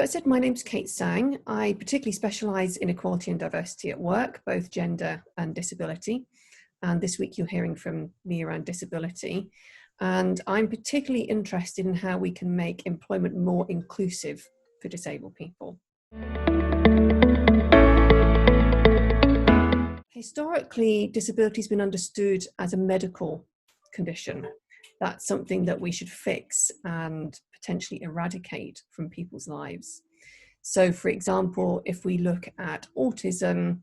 I said, my name's Kate Sang. I particularly specialise in equality and diversity at work, both gender and disability. And this week you're hearing from me around disability. And I'm particularly interested in how we can make employment more inclusive for disabled people. Historically, disability has been understood as a medical condition. That's something that we should fix and potentially eradicate from people's lives. So, for example, if we look at autism,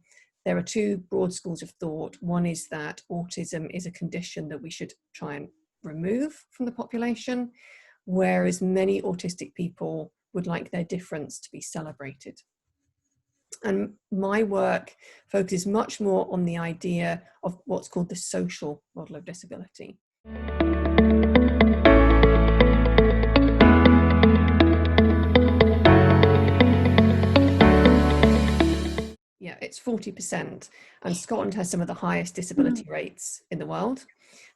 there are two broad schools of thought. One is that autism is a condition that we should try and remove from the population, whereas many autistic people would like their difference to be celebrated. And my work focuses much more on the idea of what's called the social model of disability. Yeah, it's 40%, and Scotland has some of the highest disability rates in the world,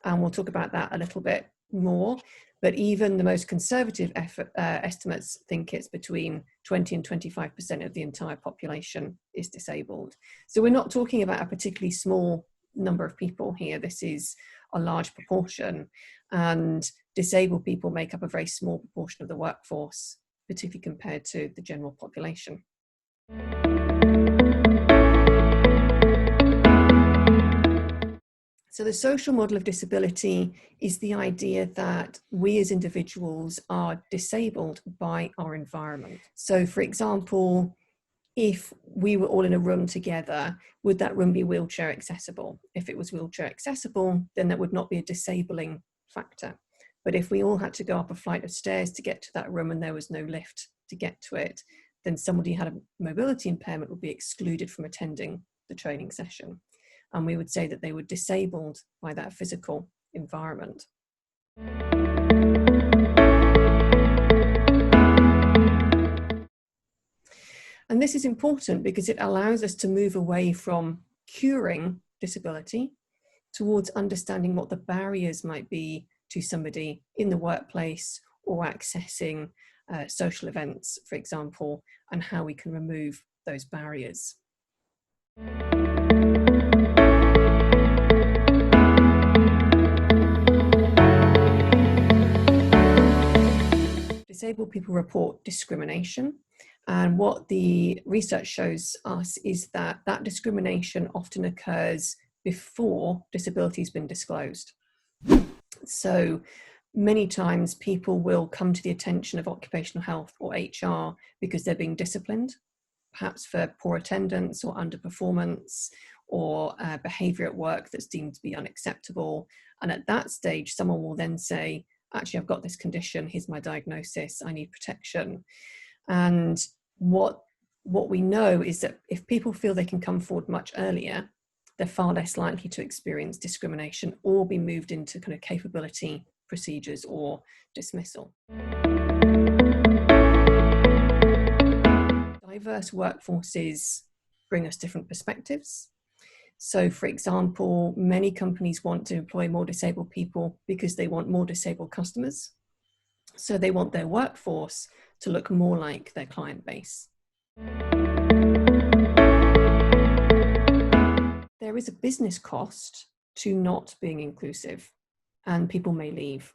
and we'll talk about that a little bit more. But even the most conservative estimates think it's between 20 and 25% of the entire population is disabled. So we're not talking about a particularly small number of people here. This is a large proportion, and disabled people make up a very small proportion of the workforce, particularly compared to the general population. So the social model of disability is the idea that we as individuals are disabled by our environment. So for example, if we were all in a room together, would that room be wheelchair accessible? If it was wheelchair accessible, then that would not be a disabling factor. But if we all had to go up a flight of stairs to get to that room and there was no lift to get to it, then somebody who had a mobility impairment would be excluded from attending the training session. And we would say that they were disabled by that physical environment. And this is important because it allows us to move away from curing disability towards understanding what the barriers might be to somebody in the workplace or accessing social events, for example, and how we can remove those barriers. Disabled people report discrimination, and what the research shows us is that that discrimination often occurs before disability has been disclosed. So many times people will come to the attention of occupational health or HR because they're being disciplined, perhaps for poor attendance or underperformance or behaviour at work that's deemed to be unacceptable. And at that stage, someone will then say, actually, I've got this condition, here's my diagnosis, I need protection. And what we know is that if people feel they can come forward much earlier, they're far less likely to experience discrimination or be moved into kind of capability procedures or dismissal. Diverse workforces bring us different perspectives. So, for example, many companies want to employ more disabled people because they want more disabled customers. So they want their workforce to look more like their client base. There is a business cost to not being inclusive, and people may leave.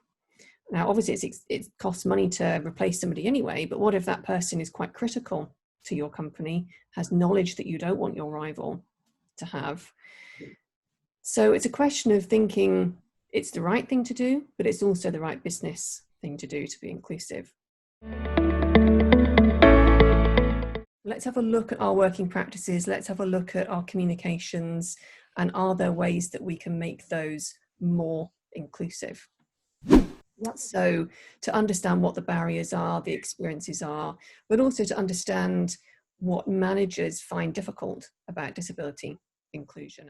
Now, obviously, it costs money to replace somebody anyway, but what if that person is quite critical to your company, has knowledge that you don't want your rival to have? So it's a question of thinking it's the right thing to do, but it's also the right business thing to do to be inclusive. Let's have a look at our working practices. Let's have a look at our communications, and are there ways that we can make those more inclusive? So to understand what the barriers are, the experiences are, but also to understand what managers find difficult about disability inclusion.